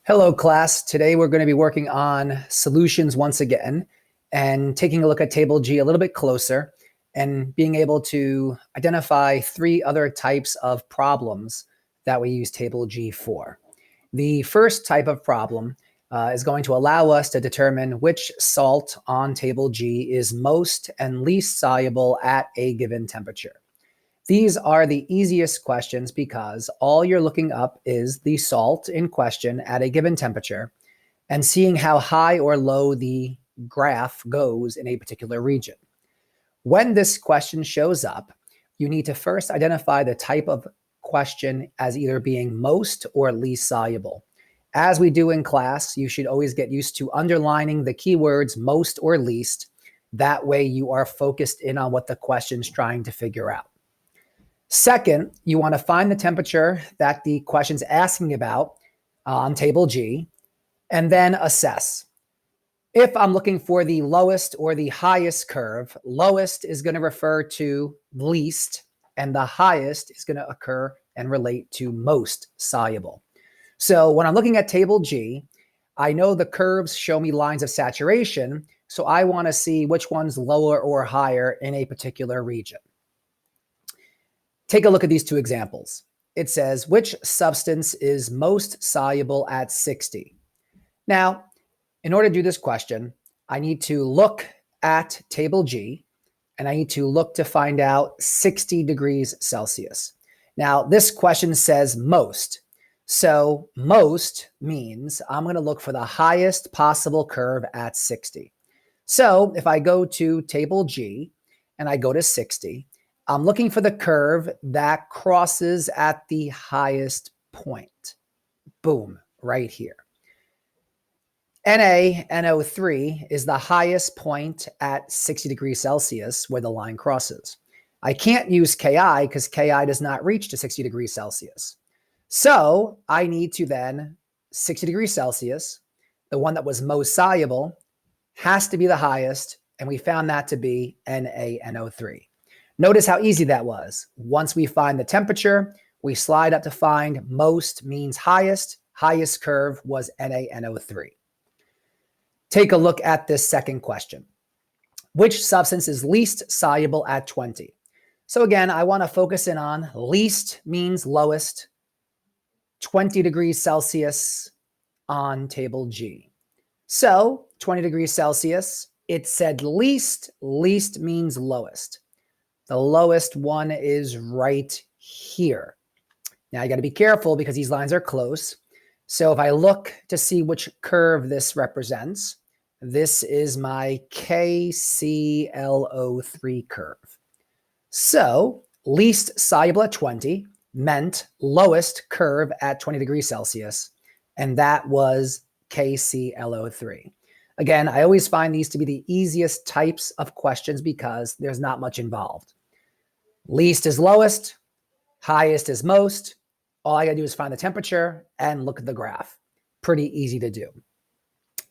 Hello, class. Today we're going to be working on solutions once again and taking a look at table G a little bit closer and being able to identify three other types of problems that we use table G for. The first type of problem is going to allow us to determine which salt on table G is most and least soluble at a given temperature. These are the easiest questions because all you're looking up is the salt in question at a given temperature and seeing how high or low the graph goes in a particular region. When this question shows up, you need to first identify the type of question as either being most or least soluble. As we do in class, you should always get used to underlining the keywords most or least. That way you are focused in on what the question's trying to figure out. Second, you want to find the temperature that the question's asking about on table G, and then assess. If I'm looking for the lowest or the highest curve, lowest is going to refer to least, and the highest is going to occur and relate to most soluble. So when I'm looking at table G, I know the curves show me lines of saturation, so I want to see which one's lower or higher in a particular region. Take a look at these two examples. It says, which substance is most soluble at 60? Now, in order to do this question, I need to look at table G, and I need to look to find out 60 degrees Celsius. Now, this question says most. So most means I'm going to look for the highest possible curve at 60. So if I go to table G and I go to 60, I'm looking for the curve that crosses at the highest point. Boom, right here. NaNO3 is the highest point at 60 degrees Celsius where the line crosses. I can't use Ki because Ki does not reach to 60 degrees Celsius. So I need to then 60 degrees Celsius, the one that was most soluble, has to be the highest, and we found that to be NaNO3. Notice how easy that was. Once we find the temperature, we slide up to find most means highest. Highest curve was NaNO3. Take a look at this second question. Which substance is least soluble at 20? So again, I want to focus in on least means lowest, 20 degrees Celsius on table G. So 20 degrees Celsius, it said least means lowest. The lowest one is right here. Now you got to be careful because these lines are close. So if I look to see which curve this represents, this is my KClO3 curve. So least soluble at 20 meant lowest curve at 20 degrees Celsius, and that was KClO3. Again, I always find these to be the easiest types of questions because there's not much involved. Least is lowest, highest is most. All I got to do is find the temperature and look at the graph. Pretty easy to do.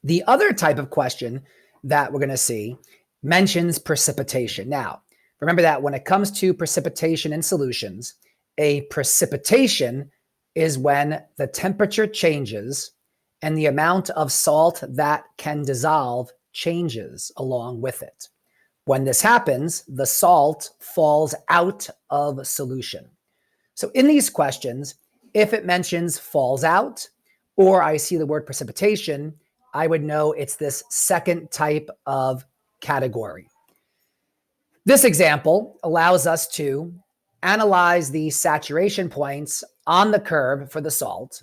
The other type of question that we're going to see mentions precipitation. Now, remember that when it comes to precipitation in solutions, a precipitation is when the temperature changes and the amount of salt that can dissolve changes along with it. When this happens, the salt falls out of solution. So in these questions, if it mentions falls out, or I see the word precipitation, I would know it's this second type of category. This example allows us to analyze the saturation points on the curve for the salt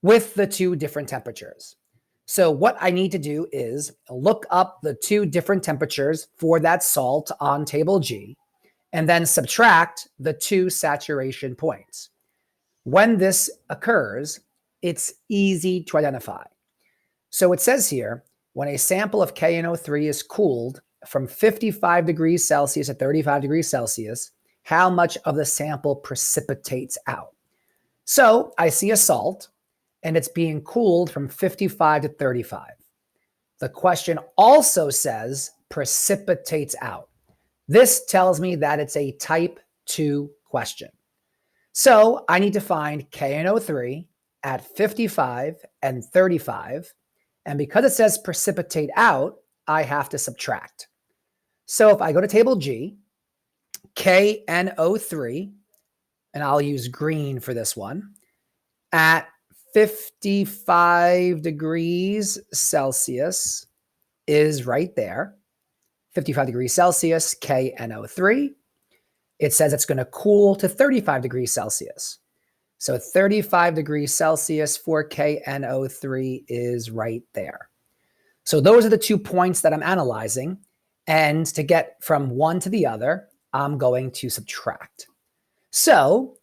with the two different temperatures. So what I need to do is look up the two different temperatures for that salt on table G, and then subtract the two saturation points. When this occurs, it's easy to identify. So it says here, when a sample of KNO3 is cooled from 55 degrees Celsius to 35 degrees Celsius, how much of the sample precipitates out? So I see a salt, and it's being cooled from 55 to 35. The question also says precipitates out. This tells me that it's a type 2 question. So I need to find KNO3 at 55 and 35. And because it says precipitate out, I have to subtract. So if I go to table G, KNO3, and I'll use green for this one, at 55 degrees Celsius is right there. 55 degrees Celsius, KNO3. It says it's going to cool to 35 degrees Celsius. So 35 degrees Celsius for KNO3 is right there. So those are the 2 points that I'm analyzing. And to get from one to the other, I'm going to subtract. So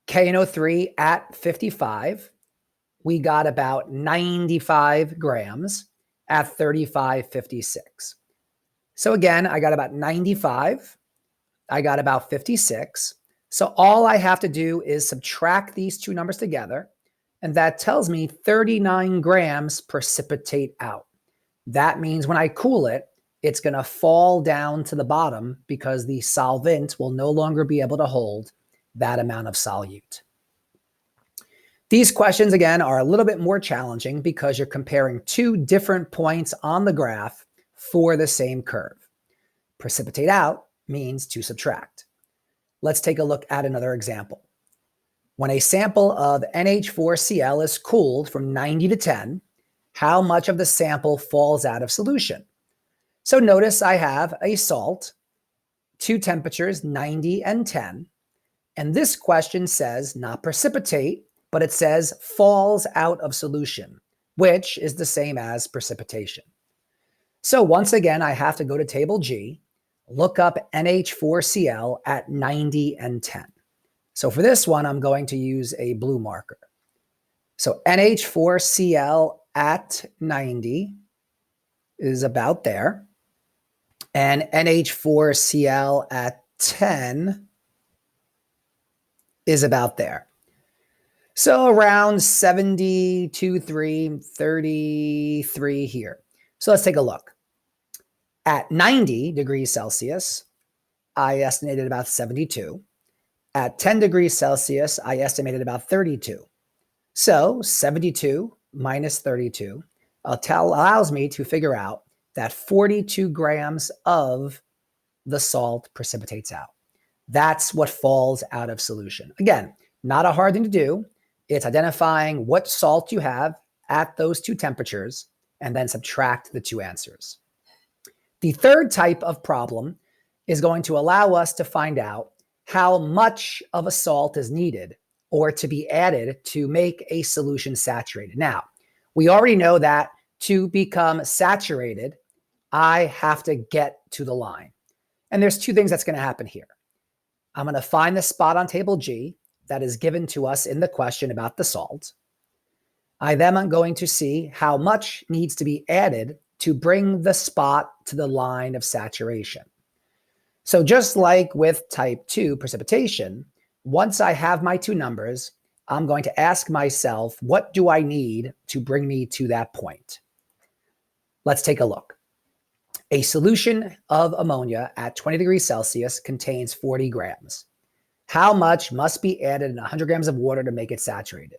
KNO3 at 55, we got about 95 grams at 35.56. So again, I got about 95. I got about 56. So all I have to do is subtract these two numbers together, and that tells me 39 grams precipitate out. That means when I cool it, it's going to fall down to the bottom because the solvent will no longer be able to hold that amount of solute. These questions, again, are a little bit more challenging because you're comparing two different points on the graph for the same curve. Precipitate out means to subtract. Let's take a look at another example. When a sample of NH4Cl is cooled from 90 to 10, how much of the sample falls out of solution? So notice I have a salt, two temperatures, 90 and 10. And this question says not precipitate, but it says falls out of solution, which is the same as precipitation. So once again, I have to go to table G, look up NH4Cl at 90 and 10. So for this one, I'm going to use a blue marker. So NH4Cl at 90 is about there. And NH4Cl at 10 is about there. So around 72, 33 here. So let's take a look. At 90 degrees Celsius, I estimated about 72. At 10 degrees Celsius, I estimated about 32. So 72 minus 32 allows me to figure out that 42 grams of the salt precipitates out. That's what falls out of solution. Again, not a hard thing to do. It's identifying what salt you have at those two temperatures and then subtract the two answers. The third type of problem is going to allow us to find out how much of a salt is needed or to be added to make a solution saturated. Now, we already know that to become saturated, I have to get to the line. And there's two things that's going to happen here. I'm going to find the spot on table G that is given to us in the question about the salt. I then am going to see how much needs to be added to bring the spot to the line of saturation. So just like with type 2 precipitation, once I have my two numbers, I'm going to ask myself, what do I need to bring me to that point? Let's take a look. A solution of ammonia at 20 degrees Celsius contains 40 grams. How much must be added in 100 grams of water to make it saturated?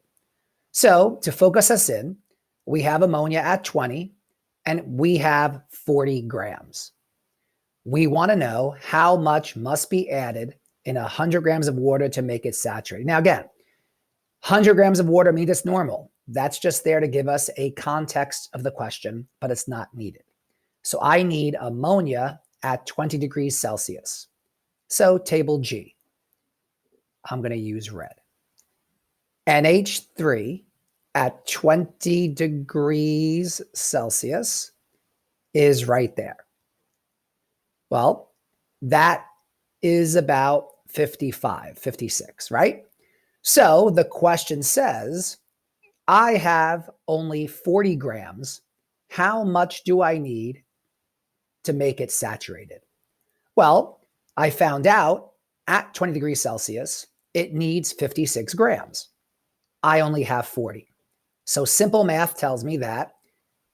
So to focus us in, we have ammonia at 20 and we have 40 grams. We want to know how much must be added in 100 grams of water to make it saturated. Now again, 100 grams of water means it's normal. That's just there to give us a context of the question, but it's not needed. So I need ammonia at 20 degrees Celsius. So table G, I'm going to use red. NH3 at 20 degrees Celsius is right there. Well, that is about 55, 56, right? So the question says, I have only 40 grams. How much do I need to make it saturated? Well, I found out at 20 degrees Celsius, it needs 56 grams. I only have 40. So simple math tells me that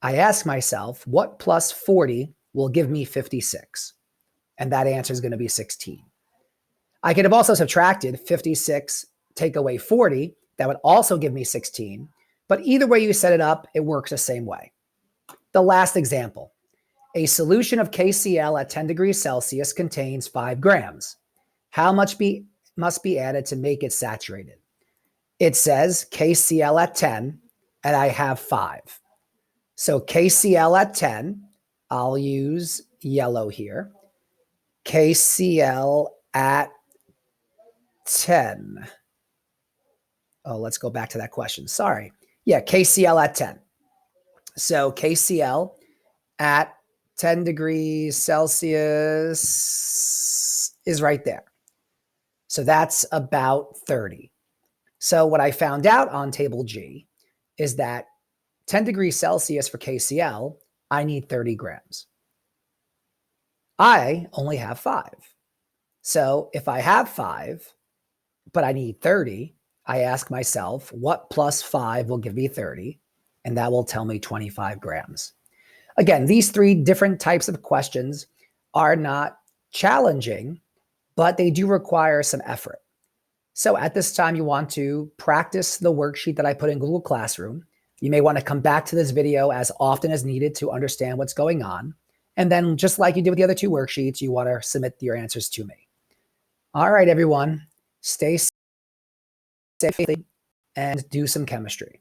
I ask myself, what plus 40 will give me 56? And that answer is going to be 16. I could have also subtracted 56, take away 40. That would also give me 16. But either way you set it up, it works the same way. The last example, a solution of KCl at 10 degrees Celsius contains 5 grams. How much must be added to make it saturated? It says KCl at 10, and I have 5. So KCl at 10, I'll use yellow here. KCl at 10. Oh, let's go back to that question. Sorry. Yeah, KCl at 10. So KCl at 10 degrees Celsius is right there. So that's about 30. So what I found out on table G is that 10 degrees Celsius for KCl, I need 30 grams. I only have 5. So if I have 5, but I need 30, I ask myself, what plus 5 will give me 30? And that will tell me 25 grams. Again, these 3 different types of questions are not challenging, but they do require some effort. So at this time, you want to practice the worksheet that I put in Google Classroom. You may want to come back to this video as often as needed to understand what's going on. And then just like you did with the other 2 worksheets, you want to submit your answers to me. All right, everyone, stay safe and do some chemistry.